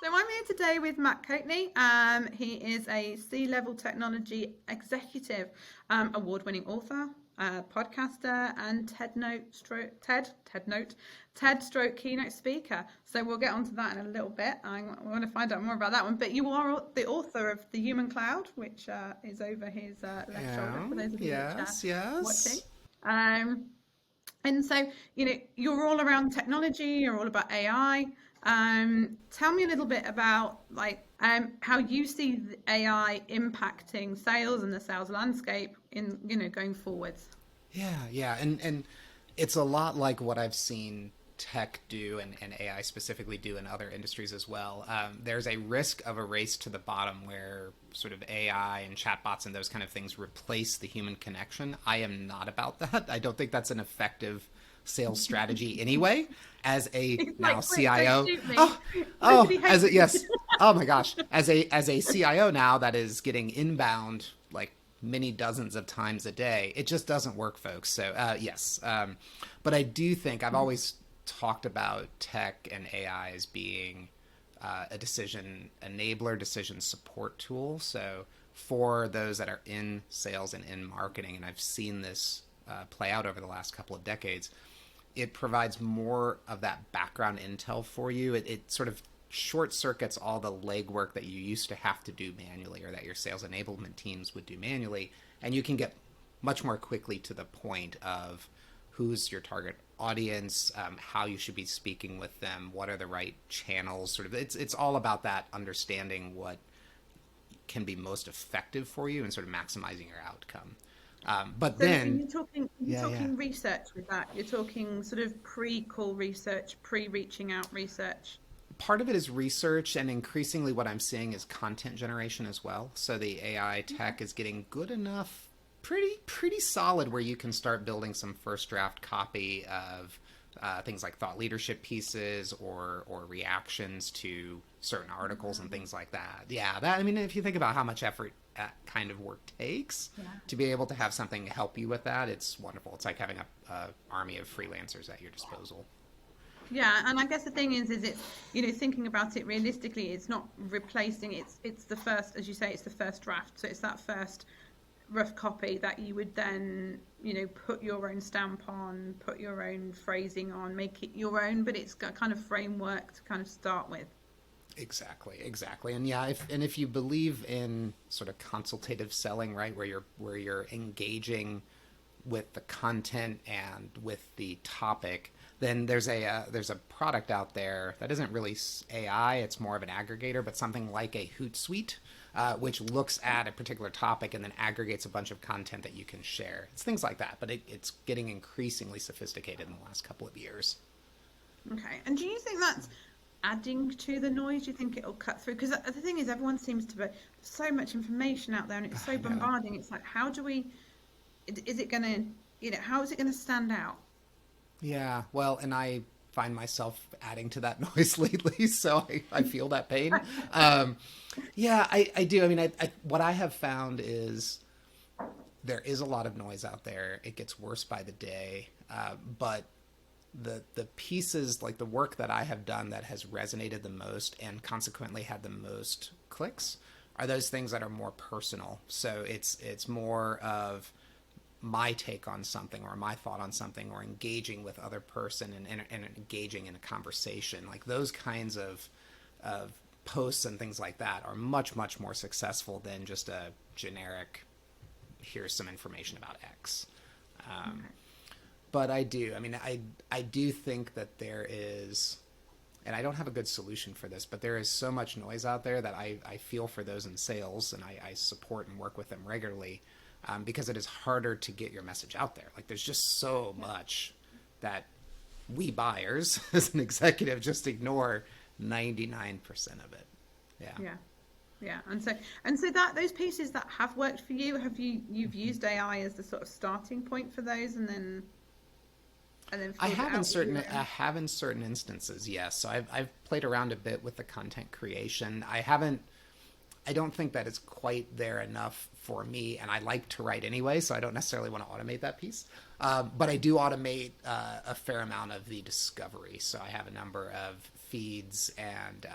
So I'm here today with Matt Coatney. He is a C-level technology executive, award-winning author, podcaster, and TED stroke keynote speaker. So we'll get onto that in a little bit. I want to find out more about that one. But you are the author of The Human Cloud, which is over his left shoulder Yeah, for those of you which are yes, watching. yes. Um, and so, you're all around technology, you're all about AI. Tell me a little bit about how you see the AI impacting sales and the sales landscape in, going forwards. Yeah. And it's a lot like what I've seen tech do and AI specifically do in other industries as well. There's a risk of a race to the bottom where sort of AI and chatbots and those kind of things replace the human connection. I am not about that. I don't think that's an effective sales strategy anyway. As a It's now like, quick, don't CIO, shoot me. oh, Nobody as hates a me. yes, oh my gosh, as a CIO now that is getting inbound like many dozens of times a day, it just doesn't work, folks. So yes, but I do think I've always talked about tech and AI as being a decision enabler, decision support tool. So for those that are in sales and in marketing, and I've seen this play out over the last couple of decades, it provides more of that background intel for you. It sort of short circuits all the legwork that you used to have to do manually or that your sales enablement teams would do manually. And you can get much more quickly to the point of who's your target audience, how you should be speaking with them, what are the right channels. Sort of, it's all about that understanding what can be most effective for you and sort of maximizing your outcome. But So then, you're yeah. talking research with that. You're talking sort of pre-call research, pre-reaching out research. Part of it is research, and increasingly what I'm seeing is content generation as well. So the AI tech is getting good enough, pretty solid, where you can start building some first draft copy of things like thought leadership pieces or reactions to certain articles and things like that. Yeah, that, I mean, if you think about how much effort that kind of work takes Yeah. to be able to have something help you with that, it's wonderful. It's like having a army of freelancers at your disposal. Yeah, and I guess the thing is it's, thinking about it realistically, it's not replacing, it's the first, as you say, it's the first draft. So it's that first rough copy that you would then, put your own stamp on, put your own phrasing on, make it your own, but it's got kind of framework to kind of start with. Exactly. And yeah, if you believe in sort of consultative selling, right, where you're engaging with the content and with the topic, then there's a product out there that isn't really AI. It's more of an aggregator, but something like a Hootsuite, which looks at a particular topic and then aggregates a bunch of content that you can share. It's things like that, but it's getting increasingly sophisticated in the last couple of years. Okay. And do you think that's adding to the noise? Do you think it'll cut through? Because the thing is, everyone seems to be, there's so much information out there and it's so I know. bombarding. It's like, how do we, is it going to, how is it going to stand out? Yeah, well, and I find myself adding to that noise lately, so I feel that pain. Um, yeah, I do. I mean, what I have found is there is a lot of noise out there. It gets worse by the day, but the pieces, like the work that I have done that has resonated the most and consequently had the most clicks, are those things that are more personal. So it's more of my take on something or my thought on something or engaging with other person and engaging in a conversation, like those kinds of posts and things like that are much more successful than just a generic here's some information about X. um, Okay. but I mean, I do think that there is, and I don't have a good solution for this, but there is so much noise out there that I feel for those in sales, and I support and work with them regularly, because it is harder to get your message out there. Like there's just so Yeah. much that we buyers as an executive just ignore 99% of it. Yeah. Yeah. Yeah. And so that those pieces that have worked for you, you've used AI as the sort of starting point for those and then filled it out with your I own. have in certain instances, yes. So I've played around a bit with the content creation. I don't think that it's quite there enough for me, and I like to write anyway, so I don't necessarily want to automate that piece. But I do automate a fair amount of the discovery. So I have a number of feeds and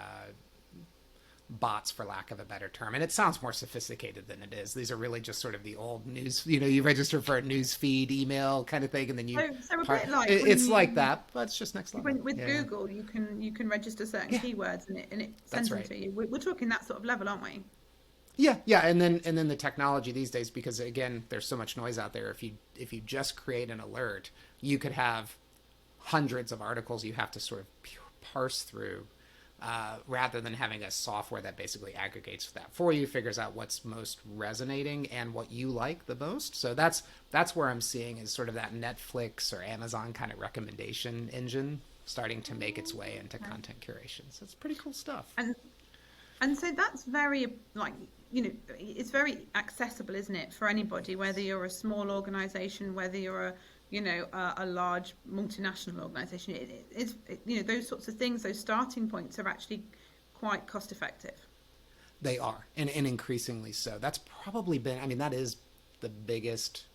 bots, for lack of a better term. And it sounds more sophisticated than it is. These are really just sort of the old news, you register for a news feed email kind of thing, and then you So a bit like it's like that, but it's just next level. with Google, you can register certain keywords and it sends them to you. We're talking that sort of level, aren't we? Yeah, and then the technology these days, because again, there's so much noise out there. If you just create an alert, you could have hundreds of articles you have to sort of parse through, rather than having a software that basically aggregates that for you, figures out what's most resonating and what you like the most. So that's where I'm seeing is sort of that Netflix or Amazon kind of recommendation engine starting to make its way into content curation. So it's pretty cool stuff. And so that's very, like, it's very accessible, isn't it, for anybody, whether you're a small organization, whether you're a large multinational organization. It's those sorts of things, those starting points are actually quite cost effective. They are, and increasingly so. That's probably been, that is the biggest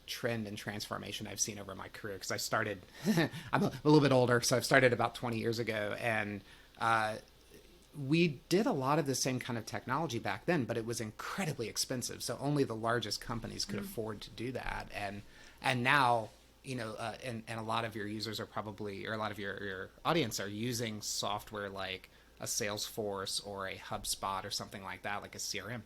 trend and transformation I've seen over my career, because I started, I'm a little bit older, so I've started about 20 years ago, and we did a lot of the same kind of technology back then, but it was incredibly expensive. So only the largest companies could afford to do that. And now, and a lot of your users are probably, or a lot of your audience are using software like a Salesforce or a HubSpot or something like that, like a CRM.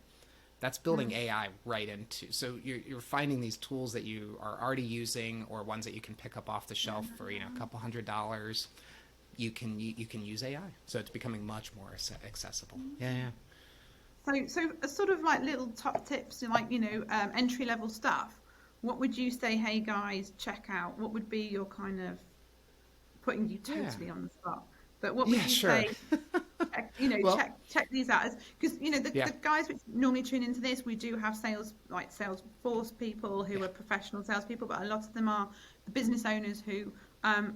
That's building AI right into. So you're finding these tools that you are already using, or ones that you can pick up off the shelf for a couple $100s. You can use AI, so it's becoming much more accessible. Yeah. So a sort of like little top tips, like entry level stuff. What would you say? Hey guys, check out. What would be your kind of, putting you totally on the spot? But what would you say? Check these out, because the guys which normally tune into this, we do have Salesforce people who are professional salespeople, but a lot of them are the business owners who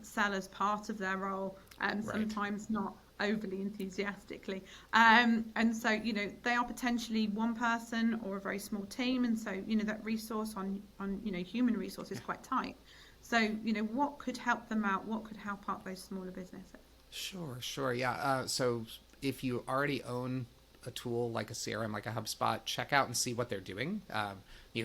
sell as part of their role, sometimes not overly enthusiastically, and so they are potentially one person or a very small team, and so that resource on human resource is quite tight. So what could help them out? What could help out those smaller businesses? Sure, yeah. So if you already own a tool like a CRM, like a HubSpot, check out and see what they're doing.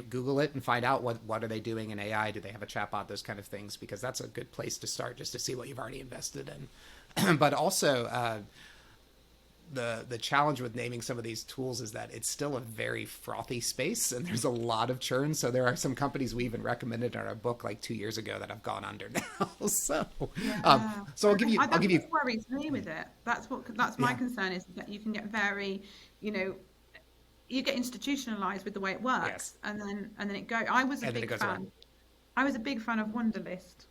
Google it and find out what are they doing in AI. Do they have a chatbot? Those kind of things, because that's a good place to start, just to see what you've already invested in. But also, the challenge with naming some of these tools is that it's still a very frothy space, and there's a lot of churn. So there are some companies we even recommended in our book like 2 years ago that have gone under now. So I'll give you. What worries me with it. That's my concern, is that you can get very, you get institutionalized with the way it works, and then it goes. I was a big fan. I was a big fan of Wunderlist.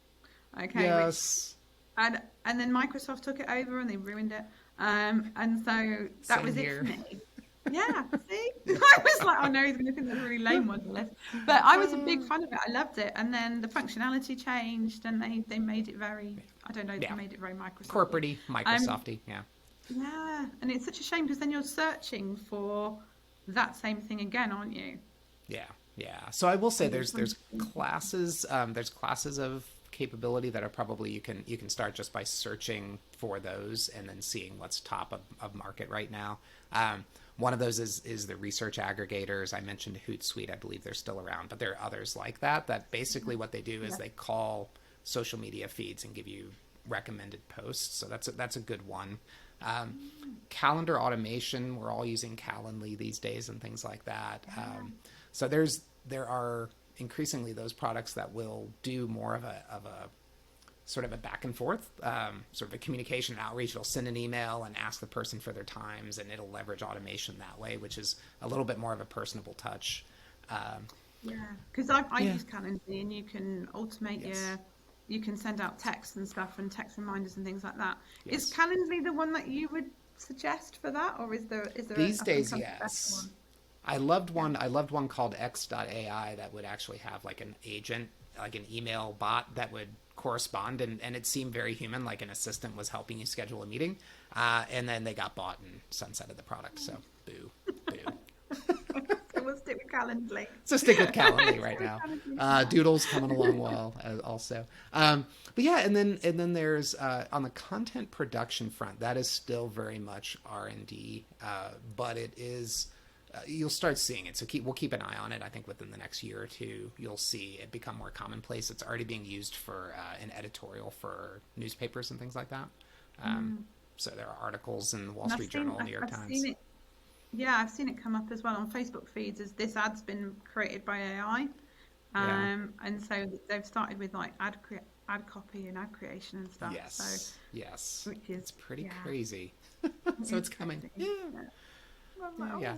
Okay. Yes. And then Microsoft took it over and they ruined it. And so that was it for me. Yeah, see? I was like, oh no, he's going to think that's a really lame Wunderlist. But I was a big fan of it. I loved it. And then the functionality changed, and they made it very, I don't know, they made it very Microsoft. Corporate-y, Microsoft-y, Yeah, and it's such a shame, because then you're searching for that same thing again, aren't you? Yeah. So I will say there's classes of capability that are probably you can start just by searching for those and then seeing what's top of market right now. One of those is the research aggregators. I mentioned Hootsuite. I believe they're still around, but there are others like that basically what they do is they call social media feeds and give you recommended posts. So that's a good one. Calendar automation, we're all using Calendly these days and things like that. So there are increasingly those products that will do more of a sort of a back and forth, sort of a communication and outreach. It'll send an email and ask the person for their times, and it'll leverage automation that way, which is a little bit more of a personable touch. Because I use Calendly, and you can automate you can send out texts and stuff, and text reminders and things like that. Yes. Is Calendly the one that you would suggest for that, or is there these days? Yes. I loved one called X.AI that would actually have like an agent, like an email bot that would correspond, and it seemed very human, like an assistant was helping you schedule a meeting. And then they got bought and sunsetted the product. So boo. we'll stick with Calendly. So stick with Calendly right Stick with now. Calendly for now. Doodle's coming along well also. But yeah, and then there's on the content production front, that is still very much R&D, but it is. You'll start seeing it, so we'll keep an eye on it. I think within the next year or two, you'll see it become more commonplace. It's already being used for an editorial for newspapers and things like that. So there are articles in the Wall Street Journal, New York Times. Seen it. Yeah, I've seen it come up as well on Facebook feeds as this ad's been created by AI. Yeah. And so they've started with like ad copy and ad creation and stuff. Yes, So, yes, which is it's pretty yeah, crazy. it So is it's coming. crazy. Yeah, Well, I'm like, yeah,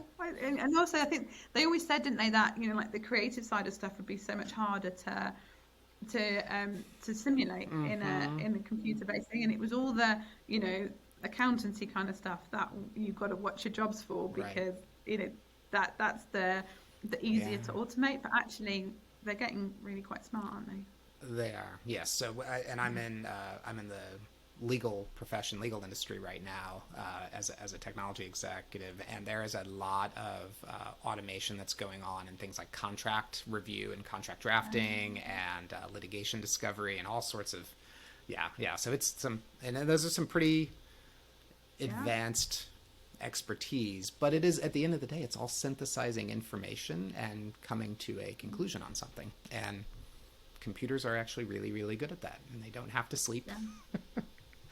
and also I think they always said, didn't they, that like the creative side of stuff would be so much harder to simulate in a computer-based thing, and it was all the accountancy kind of stuff that you've got to watch your jobs for right. because that's the easier Yeah, to automate, but actually they're getting really quite smart, aren't they? they are. Yes. So, and I'm in the legal profession, legal industry right now as a technology executive, and there is a lot of automation that's going on in things like contract review and contract drafting and litigation discovery and all sorts of yeah. So and those are some pretty Yeah. advanced expertise, but it is at the end of the day, it's all synthesizing information and coming to a conclusion on something. And computers are actually really, really good at that, and they don't have to sleep. Yeah.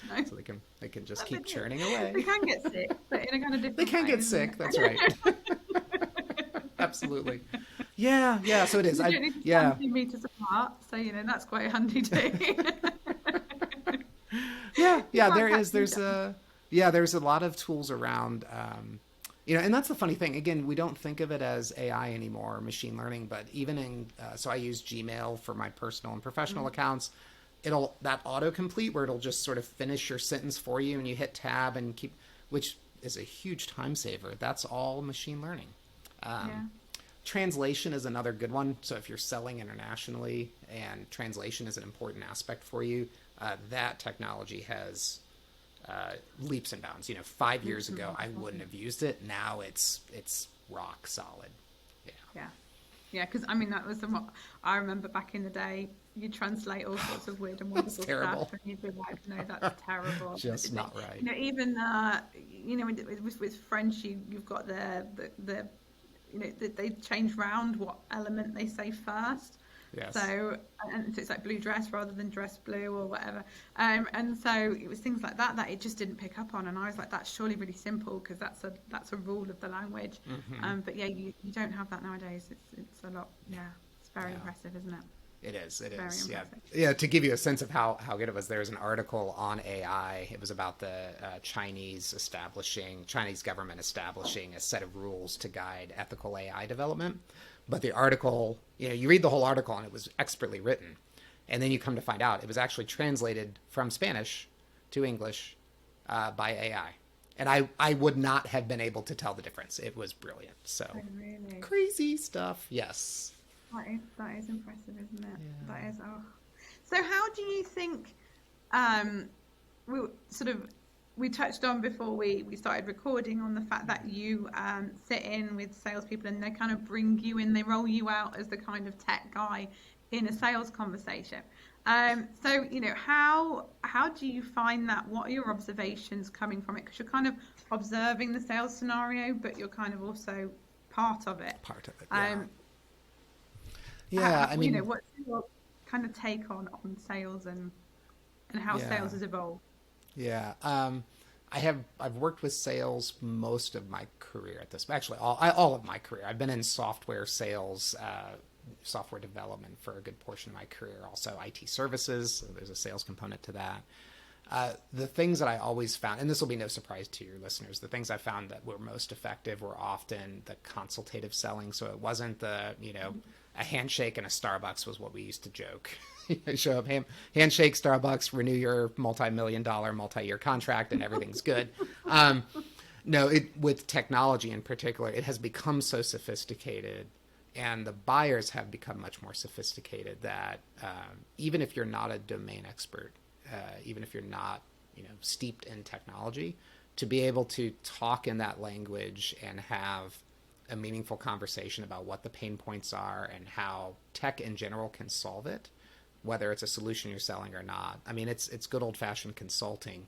No. So they can just But keep they churning They away. can get sick, but in a kind of They different can way, get isn't sick. it? That's right. Absolutely. Yeah. So it is. You don't need to stand 2 meters apart, so that's quite handy too. Yeah. You can't There catch is. me There's down. there's a lot of tools around. And that's the funny thing. Again, we don't think of it as AI anymore, machine learning, but even so I use Gmail for my personal and professional accounts. That autocomplete where it'll just sort of finish your sentence for you and you hit tab and which is a huge time saver. That's all machine learning. Yeah. Translation is another good one. So if you're selling internationally and translation is an important aspect for you, that technology has leaps and bounds. 5 years ago, I wouldn't have used it. Now it's rock solid. Yeah. Yeah, because that was I remember back in the day. You translate all sorts of weird and That's wonderful terrible. stuff, and you'd be like, "No, that's terrible." Just not right. Even with French, you've got they change round what element they say first. Yes. So it's like blue dress rather than dress blue or whatever. And so it was things like that it just didn't pick up on, and I was like, that's surely really simple because that's a rule of the language. But yeah, you don't have that nowadays. It's a lot. Yeah, it's very impressive, isn't it? It is. Very Yeah. impressive. Yeah. To give you a sense of how good it was, there's an article on AI. It was about the Chinese government establishing a set of rules to guide ethical AI development. But the article, you read the whole article and it was expertly written. And then you come to find out it was actually translated from Spanish to English by AI. And I would not have been able to tell the difference. It was brilliant. So Oh, really? crazy stuff. Yes. That is impressive, isn't it? Yeah. That is. Oh. So how do you think? We touched on before we started recording on the fact that you sit in with salespeople and they kind of bring you in, they roll you out as the kind of tech guy in a sales conversation. So how do you find that? What are your observations coming from it? Because you're kind of observing the sales scenario, but you're kind of also part of it. Part of it. Yeah. What's your kind of take on sales and how sales has evolved? Yeah. I've worked with sales most of my career at this. Actually, all of my career. I've been in software sales, software development for a good portion of my career. Also, IT services. So there's a sales component to that. The things that I always found, and this will be no surprise to your listeners, the things I found that were most effective were often the consultative selling. So it wasn't the a handshake and a Starbucks was what we used to joke. Show up, handshake, Starbucks, renew your multi-million-dollar, multi-year contract, and everything's good. No, with technology in particular, it has become so sophisticated, and the buyers have become much more sophisticated that even if you're not a domain expert, even if you're not steeped in technology, to be able to talk in that language and have a meaningful conversation about what the pain points are and how tech in general can solve it, whether it's a solution you're selling or not. I mean, it's good old fashioned consulting.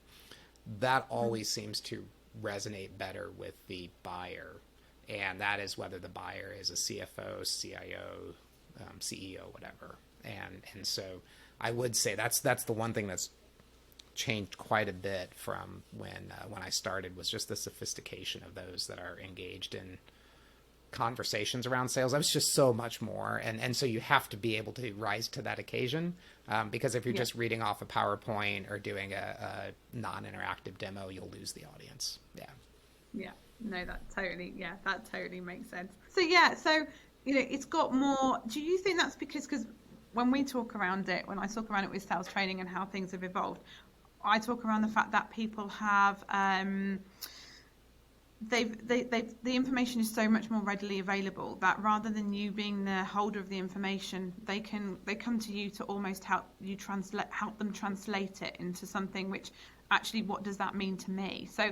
That always seems to resonate better with the buyer, and that is whether the buyer is a CFO, CIO, CEO, whatever. And so I would say that's the one thing that's changed quite a bit from when I started, was just the sophistication of those that are engaged in conversations around sales. I was just so much more, and so you have to be able to rise to that occasion, because if you're just reading off a PowerPoint or doing a non-interactive demo, you'll lose the audience. Yeah, no, that totally makes sense. So it's got more. Do you think that's because when we talk around it, when I talk around it with sales training and how things have evolved, I talk around the fact that people have the information is so much more readily available that rather than you being the holder of the information, they come to you to almost help them translate it into something which actually, what does that mean to me? So,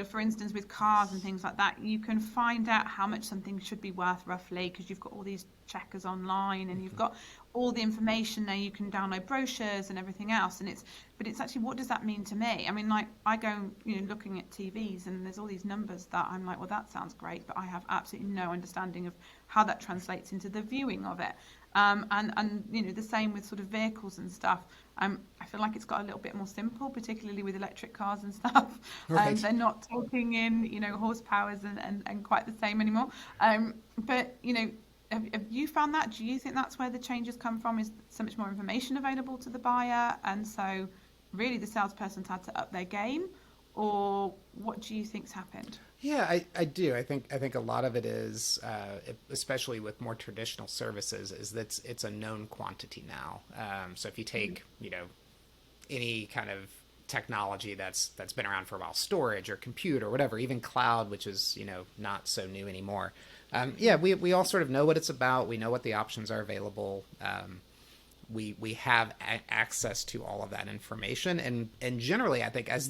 for instance, with cars and things like that, you can find out how much something should be worth roughly because you've got all these checkers online and you've got all the information there. You can download brochures and everything else, but it's actually, what does that mean to me? I mean, like, I go looking at TVs and there's all these numbers that I'm like, well, that sounds great, but I have absolutely no understanding of how that translates into the viewing of it. And the same with sort of vehicles and stuff. I feel like it's got a little bit more simple, particularly with electric cars and stuff. Right. They're not talking in horsepowers and quite the same anymore. But have you found that? Do you think that's where the changes come from? Is so much more information available to the buyer, and so really the salesperson's had to up their game, or what do you think's happened? Yeah, I do. I think a lot of it is, especially with more traditional services, is that it's a known quantity now. So if you take any kind of technology that's been around for a while, storage or compute or whatever, even cloud, which is not so new anymore. We all sort of know what it's about. We know what the options are available. We have access to all of that information, and generally, I think as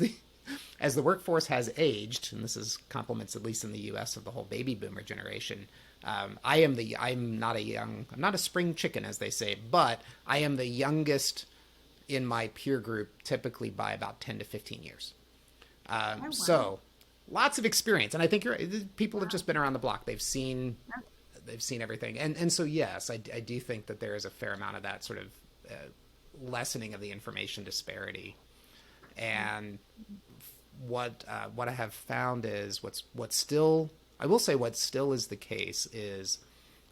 the workforce has aged, and this is compliments at least in the U.S. of the whole baby boomer generation. I'm not a spring chicken, as they say, but I am the youngest in my peer group, typically by about 10 to 15 years. Wow. So lots of experience, and I think people have just been around the block. They've seen everything, and so yes, I do think that there is a fair amount of that sort of lessening of the information disparity. And what I have found is what's still is the case is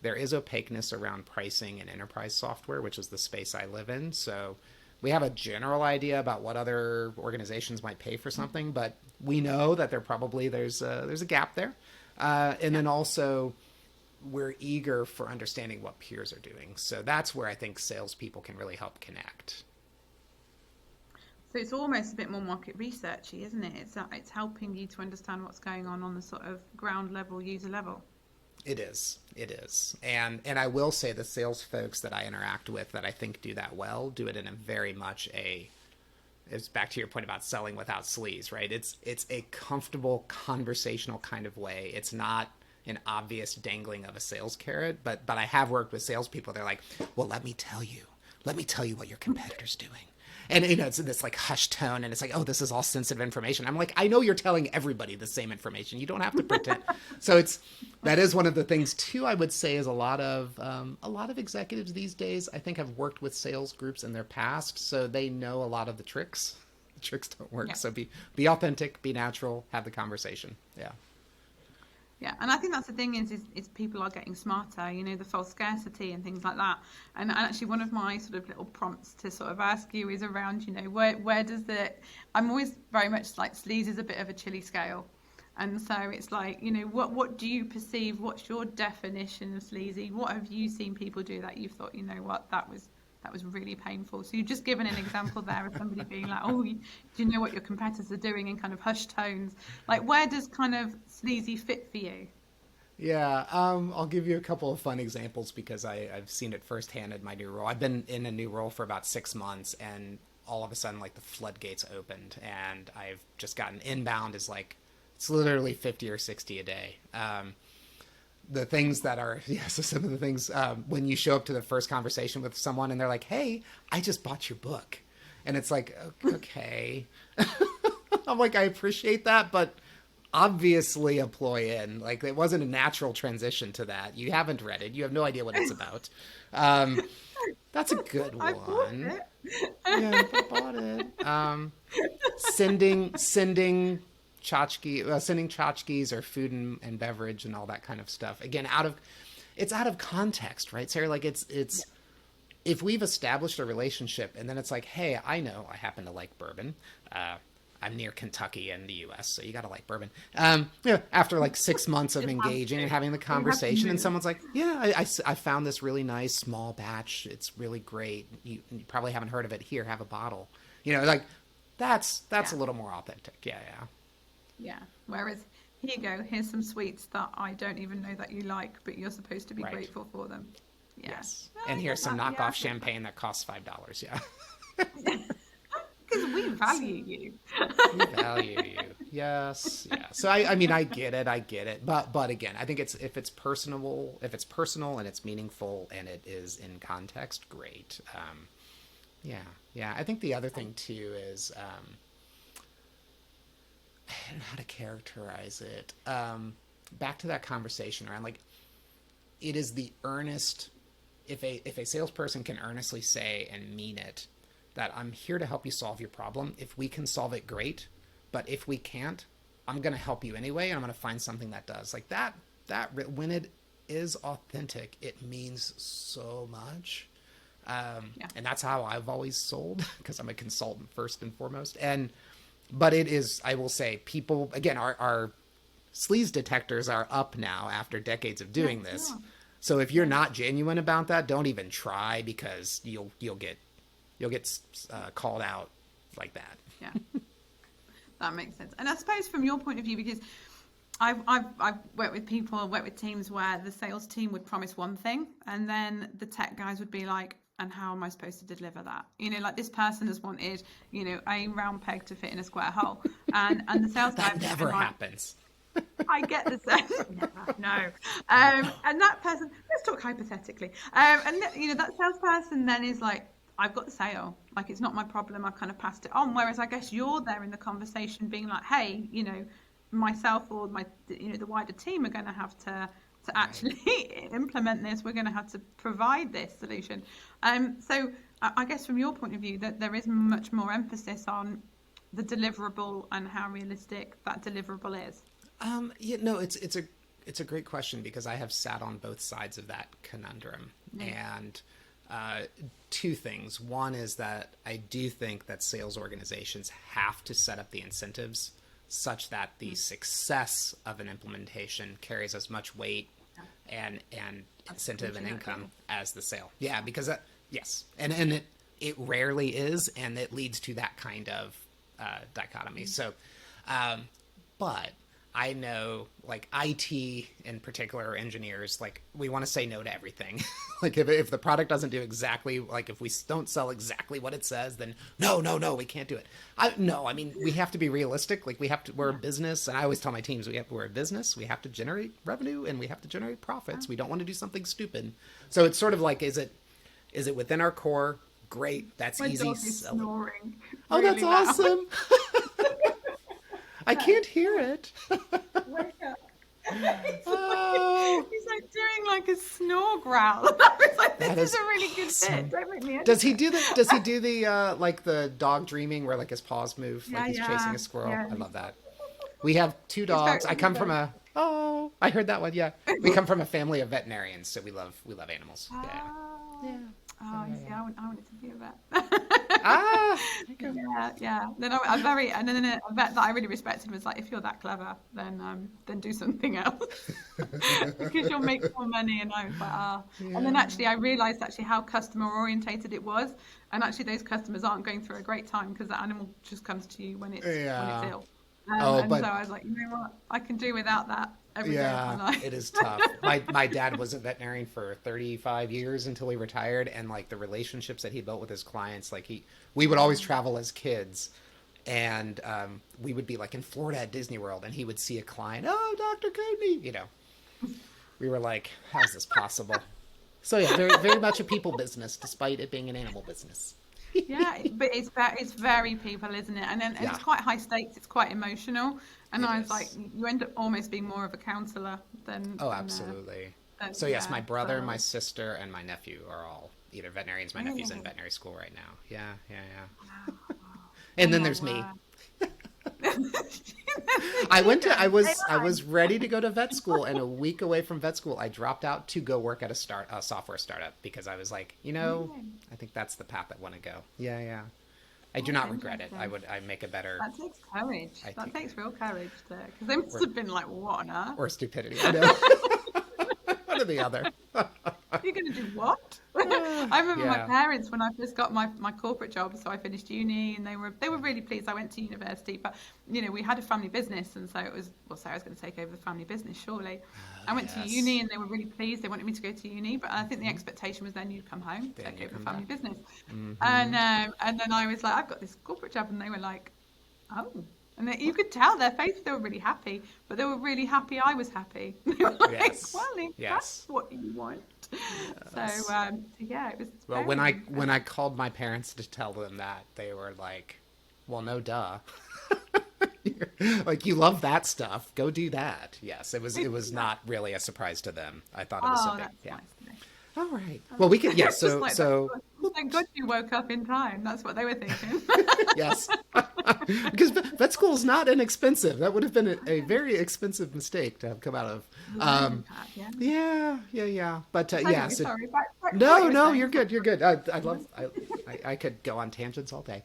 there is opaqueness around pricing and enterprise software, which is the space I live in. So we have a general idea about what other organizations might pay for something, but we know that there's a gap there, and then also we're eager for understanding what peers are doing. So that's where I think salespeople can really help connect. So it's almost a bit more market researchy, isn't it? It's helping you to understand what's going on the sort of ground level, user level. It is. And I will say the sales folks that I interact with that I think do that well do it in a very much it's back to your point about selling without sleaze, right? It's a comfortable conversational kind of way. It's not an obvious dangling of a sales carrot, but I have worked with salespeople. They're like, well, let me tell you what your competitor's doing. And it's this like hushed tone, and it's like, oh, this is all sensitive information. I'm like, I know you're telling everybody the same information. You don't have to pretend. So that is one of the things too. I would say is a lot of executives these days, I think, have worked with sales groups in their past, so they know a lot of the tricks. The tricks don't work. Yeah. So be authentic, be natural, have the conversation. Yeah. Yeah, and I think that's the thing is people are getting smarter, the false scarcity and things like that. And actually one of my sort of little prompts to sort of ask you is around, where does I'm always very much like sleaze is a bit of a chilly scale. And so it's like, what do you perceive? What's your definition of sleazy? What have you seen people do that you've thought, that was really painful? So you've just given an example there of somebody being like, oh, do you know what your competitors are doing in kind of hushed tones? Like, where does kind of sleazy fit for you? Yeah, I'll give you a couple of fun examples because I've seen it firsthand in my new role. I've been in a new role for about 6 months, and all of a sudden, like, the floodgates opened, and I've just gotten inbound is like, it's literally 50 or 60 a day. the things that are, yes, so some of the things when you show up to the first conversation with someone and they're like, hey, I just bought your book. And it's like, okay. I'm like, I appreciate that, but obviously a ploy in. Like, it wasn't a natural transition to that. You haven't read it. You have no idea what it's about. That's a good I bought one. it. Yeah, I bought it. Sending sending tchotchkes or food and beverage and all that kind of stuff. Again, it's out of context, right, Sarah? Like it's if we've established a relationship and then it's like, hey, I know I happen to like bourbon. I'm near Kentucky in the U.S., so you gotta like bourbon. After like 6 months of engaging and having the conversation, and someone's like, "Yeah, I found this really nice small batch. It's really great. You probably haven't heard of it. Here, have a bottle." Like that's a little more authentic. Yeah. Yeah. Whereas, here you go. Here's some sweets that I don't even know that you like, but you're supposed to be Right. grateful for them. Yeah. Yes. And here's some knockoff champagne that costs $5. Yeah. Because we value you. We value you. Yes. Yeah. So I mean, I get it. But again, I think if it's personal and it's meaningful and it is in context, great. Yeah. I think the other thing too is, I don't know how to characterize it. Back to that conversation around, like, it is the earnest, if a salesperson can earnestly say and mean it, that I'm here to help you solve your problem. If we can solve it, great. But if we can't, I'm going to help you anyway, and I'm going to find something that does. Like that when it is authentic, it means so much. And that's how I've always sold, because I'm a consultant first and foremost. But it is, I will say, people, again, our sleaze detectors are up now after decades of doing this. Yeah. So if you're not genuine about that, don't even try, because you'll get called out like that. Yeah, that makes sense. And I suppose from your point of view, because I've worked with teams where the sales team would promise one thing, and then the tech guys would be like, and how am I supposed to deliver that? Like, this person has wanted, a round peg to fit in a square hole, and the sales guy that never happens. I get the sense. No. And that person, let's talk hypothetically. And that salesperson then is like, I've got the sale. Like, it's not my problem. I've kind of passed it on. Whereas I guess you're there in the conversation being like, hey, myself or the wider team are going to have to actually implement this. We're going to have to provide this solution. So I guess from your point of view, that there is much more emphasis on the deliverable and how realistic that deliverable is. It's a great question, because I have sat on both sides of that conundrum. And two things. One is that I do think that sales organizations have to set up the incentives such that the success of an implementation carries as much weight and incentive and income as the sale. Yeah, because yes, and it rarely is, and it leads to that kind of dichotomy. So, but I know, like, IT in particular, or engineers, like, we want to say no to everything. Like, if the product doesn't do exactly, like, if we don't sell exactly what it says, then no, we can't do it. I mean, we have to be realistic. Like, we're a business, and I always tell my teams, we're a business. We have to generate revenue, and we have to generate profits. We don't want to do something stupid. So it's sort of like, is it within our core? Great, that's easy. My dog is snoring. Oh, that's awesome. I can't hear it. Wake up. He's like doing like a snore growl. I was like, this is a really good bit. Don't make me Does he do the like the dog dreaming where like his paws move, like he's chasing a squirrel? Yeah. I love that. We have 2 dogs. I come from I heard that one. Yeah. We come from a family of veterinarians, so we love animals. Yeah. Oh, you see, I wanted to be a vet. Yeah. Then a vet that I really respected was like, if you're that clever, then do something else because you'll make more money. And I was like, And then actually, I realised how customer orientated it was, and actually, those customers aren't going through a great time because the animal just comes to you when it's ill. So I was like, you know what, I can do without that. Every day of my life. It is tough. My dad was a veterinarian for 35 years until he retired, and like the relationships that he built with his clients, like we would always travel as kids, and we would be like in Florida at Disney World, and he would see a client, Dr. Coatney, We were like, how is this possible? So yeah, very, very much a people business, despite it being an animal business. Yeah, but it's very people, isn't it? And Yeah, it's quite high stakes. It's quite emotional. And it I was like, is. you end up almost being more of a counselor Oh, absolutely. than So yes, my yeah. brother, my So sister, and my nephew are all either veterinarians. My nephew's in really, veterinary school right now. Yeah, yeah, yeah. wow. Oh And then my there's me. word. I You went to go. I AI. was ready to go to vet school, and a week away from vet school I dropped out to go work at a software startup because I was like, Really? I think that's the path I want to go. Yeah, yeah. I do That's not regret it. interesting. I make a better That takes courage. I That take takes real courage to, because they must or have been like, what on earth? or stupidity. I know. One or the other. You're going to do what? I remember my Yeah. parents when I first got my corporate job, so I finished uni, and they were really pleased. I went to university, but we had a family business, and so it was well, Sarah's going to take over the family business, surely. I went to uni, Yes. and they were really pleased. They wanted me to go to uni, but I think the expectation was then you'd come home, Then take you over the come family back. business, Mm-hmm. and then I was like, I've got this corporate job, and they were like, oh. And you could tell their face, they were really happy, but they were really happy I was happy. They were like, Yes. well, if that's Yes. what you want. So, Yes. yeah, it was Well, very when I interesting. called my parents to tell them that, they were like, "Well, no, duh. Like you love that stuff. Go do that." Yes, it was not really a surprise to them. I thought it was a Oh, big, that's yeah. nice to know. All right. Well, we can, yeah, It's just like, thank God oops. you woke up in time. That's what they were thinking. Yes. Because vet school is not inexpensive. That would have been a very expensive mistake to have come out of. Learning that, yeah. Yeah, yeah, yeah. But yeah, Anyway, so sorry, back to what no, you were no, saying. you're good. You're good. I love. I could go on tangents all day.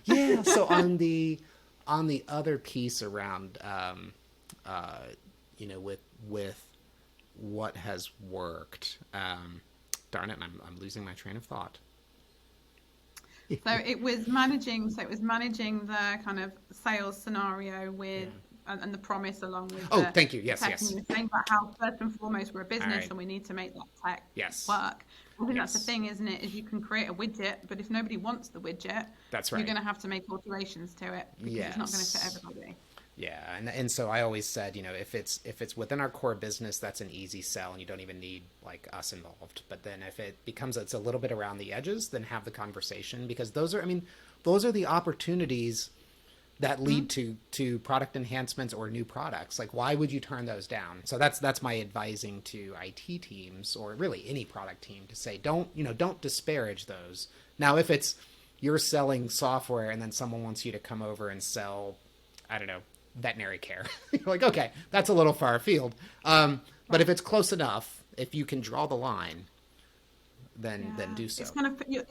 Yeah. So on the other piece around, uh, with what has worked. Darn it, I'm losing my train of thought. So it was managing the kind of sales scenario Yeah. with and the promise along with Oh, thank you. the Yes, tech, and yes. you were saying about how first and foremost we're a All business right. and we need to make that tech Yes. work. I think that's the Yes. thing, isn't it? Is you can create a widget, but if nobody wants the widget, That's you're right. going to have to make alterations to it because it's not going to fit Yes. everybody. Yeah, and so I always said, if it's within our core business, that's an easy sell, and you don't even need like us involved. But then if it becomes it's a little bit around the edges, then have the conversation because those are the opportunities that lead to product enhancements or new products. Like, why would you turn those down? So that's my advising to IT teams or really any product team to say, don't disparage those. Now, if it's you're selling software and then someone wants you to come over and sell, I don't know, veterinary care. You're like, okay, that's a little far afield. But if it's close enough, if you can draw the line, then Yeah, do so. it's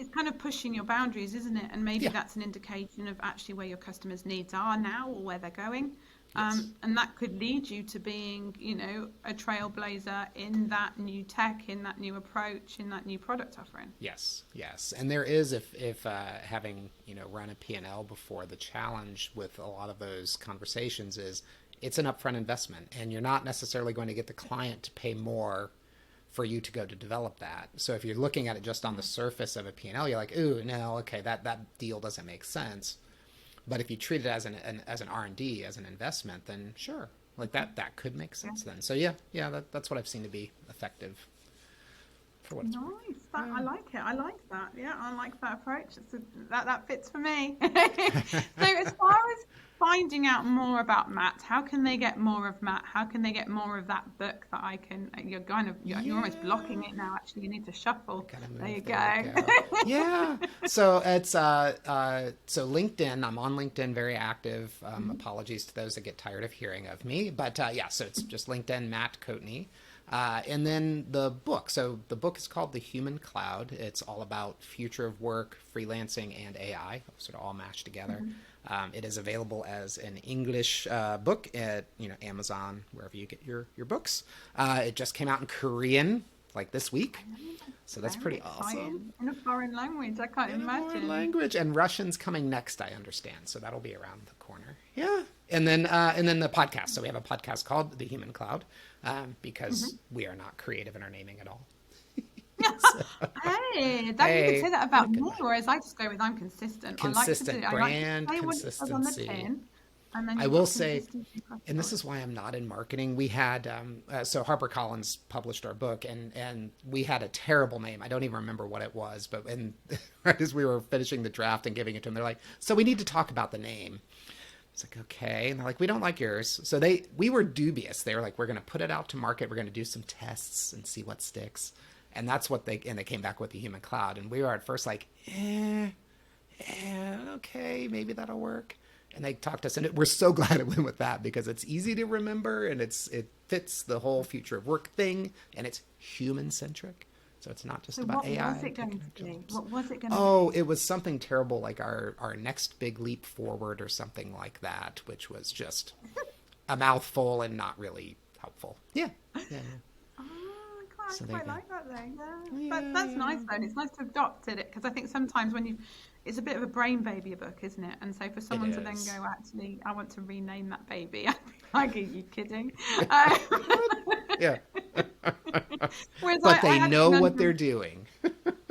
kind of pushing your boundaries, isn't it? And maybe Yeah. that's an indication of actually where your customers' needs are now or where they're going. Yes. And that could lead you to being, a trailblazer in that new tech, in that new approach, in that new product offering. Yes. Yes. And there is if having run a P&L before, the challenge with a lot of those conversations is it's an upfront investment, and you're not necessarily going to get the client to pay more for you to go to develop that. So if you're looking at it just on the surface of a P&L, you're like, ooh, no, okay, that deal doesn't make sense. But if you treat it as an R&D, as an investment, then sure, like that could make Yeah. sense then. So yeah, that's what I've seen to be effective for what it's worth. Nice. I like it. I like that. Yeah, I like that approach. That fits for me. So as far as finding out more about Matt, how can they get more of Matt? How can they get more of that book that I can? You're almost blocking Yeah. it now. Actually, you need to shuffle. Gotta There you move. There we go. go. Yeah. So it's so LinkedIn. I'm on LinkedIn, very active. Apologies to those that get tired of hearing of me, but yeah. So it's just LinkedIn, Matt Coatney. And then the book. So the book is called The Human Cloud. It's all about future of work, freelancing, and AI, sort of all mashed together. It is available as an English book at Amazon, wherever you get your books. It just came out in Korean like this week, so that's Very pretty awesome. exciting. In a foreign language, I can't In a foreign imagine. language, and Russian's coming next, I understand. So that'll be around the corner. Yeah, and then the podcast. So we have a podcast called The Human Cloud, because we are not creative in our naming at all. So, Hey, that you could hey, say that in a about good me, way. whereas I just go with I'm consistent. I like to do. Consistent I like to brand say what it says on the consistency. tin, And then I you've will got say, consistency across the and this board. is why I'm not in marketing. We had so HarperCollins published our book, and we had a terrible name. I don't even remember what it was, but right as we were finishing the draft and giving it to them, they're like, "So we need to talk about the name." It's like, okay, and they're like, "We don't like yours." So we were dubious. They were like, "We're going to put it out to market. We're going to do some tests and see what sticks." And that's what they came back with the Human Cloud, and we were at first like, okay, maybe that'll work. And they talked us, and we're so glad it went with that because it's easy to remember, and it fits the whole future of work thing, and it's human centric, so it's not just So about what was AI it going taking to our be? jobs. What was it going to Oh, be? it was something terrible like our next big leap forward or something like that, which was just a mouthful and not really helpful. Yeah, yeah, yeah. Oh, I So there you quite go. like that though. Yeah, Yeah, that's yeah, nice though. And it's nice to have adopted it because I think sometimes when you, it's a bit of a brain baby a book, isn't it? And so for it someone to then is. go, actually, I want to rename that baby, I'd be like, are you kidding? Uh, What? Yeah. whereas But I they had a know what they're conundrum. doing.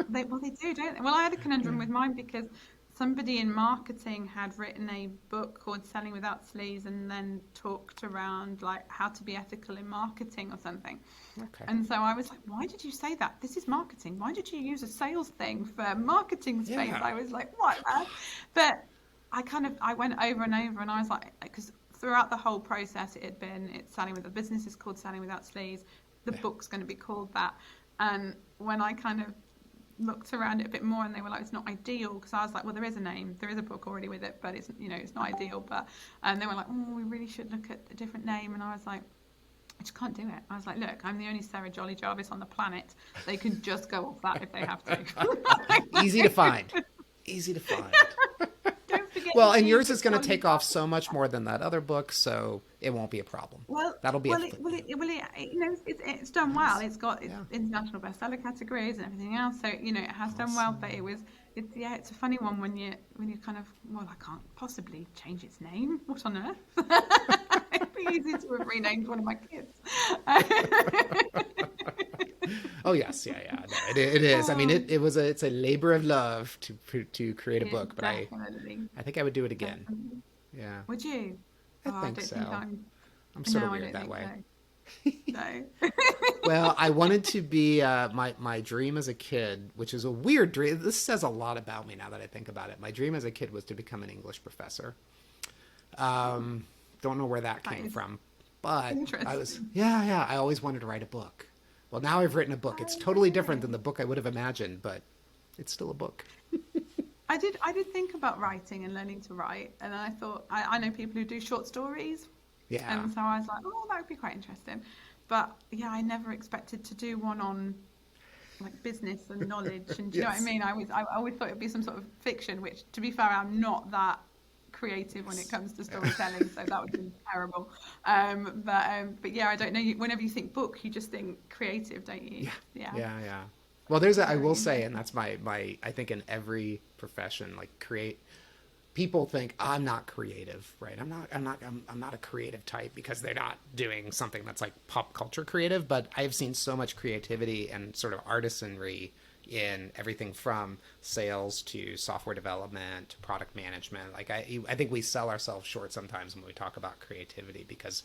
Well, they do, don't they? Well, I had a Yeah. conundrum with mine because somebody in marketing had written a book called Selling Without Sleaze and then talked around like how to be ethical in marketing or something. Okay. And so I was like, why did you say that? This is marketing. Why did you use a sales thing for marketing space? Yeah. I was like, what? But I went over and over and I was like, because throughout the whole process, it's selling with the business is called Selling Without Sleaze. The Yeah. book's going to be called that. And when I kind of looked around it a bit more and they were like, it's not ideal, because I was like, well, there is a name, there is a book already with it, but it's, it's not ideal. But and they were like, oh, we really should look at a different name. And I was like, I just can't do it. I was like, look, I'm the only Sarah Jolley-Jarvis on the planet. They can just go off that if they have to. Easy to find. Easy to find. Don't forget Well, the and E yours for is going to take off Jolley-Jarvis. so much more than that other book, so it won't be a problem. Well, That'll be a well, it, well, footnote. it, well, it, it's done well. Nice. It's got its Yeah. international bestseller categories and everything else. So it has done well. But Awesome. it's a funny one when you kind of, well, I can't possibly change its name. What on earth? It'd be easy to have renamed one of my kids. Oh yes, yeah, yeah. No, it is. I mean, Oh, it's a labor of love to create a it is book, but definitely, I think I would do it again. definitely. Yeah, Would you? I Oh, I think don't think so. I'm. I'm sort of No, I weird don't that think way. so. No. Well, I wanted to be my dream as a kid, which is a weird dream. This says a lot about me now that I think about it. My dream as a kid was to become an English professor. Don't know where that That came is from, but interesting. yeah. I always wanted to write a book. Well, now I've written a book. It's Oh, totally different than really? the book I would have imagined, but it's still a book. I did think about writing and learning to write, and I thought I know people who do short stories, Yeah. and so I was like, oh, that would be quite interesting. But yeah, I never expected to do one on like business and knowledge, and do you know what I Yes. mean? I always thought it'd be some sort of fiction, which to be fair, I'm not that creative when it Yes. comes to storytelling, so that would be terrible. But yeah, I don't know. Whenever you think book, you just think creative, don't you? Yeah. Yeah, Yeah. Well, there's I very will say, and interesting. that's my I think in every profession, like create people think I'm not creative, right? I'm not a creative type because they're not doing something that's like pop culture creative, but I've seen so much creativity and sort of artisanry in everything from sales to software development to product management. Like I think we sell ourselves short sometimes when we talk about creativity because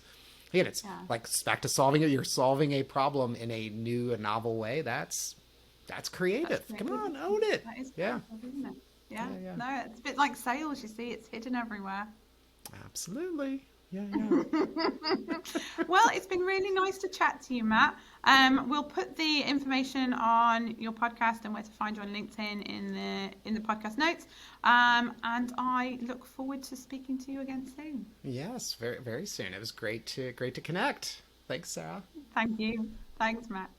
again, it's Yeah, like back to solving it. You're solving a problem in a new and novel way. That's that's creative. Come creative. on, own it. That is Yeah, creative, isn't it? Yeah. yeah. No, it's a bit like sales. You see, it's hidden everywhere. Absolutely. Yeah. Well, it's been really nice to chat to you, Matt. We'll put the information on your podcast and where to find you on LinkedIn in the podcast notes. And I look forward to speaking to you again soon. Yes, very very soon. It was great to connect. Thanks, Sarah. Thank you. Thanks, Matt.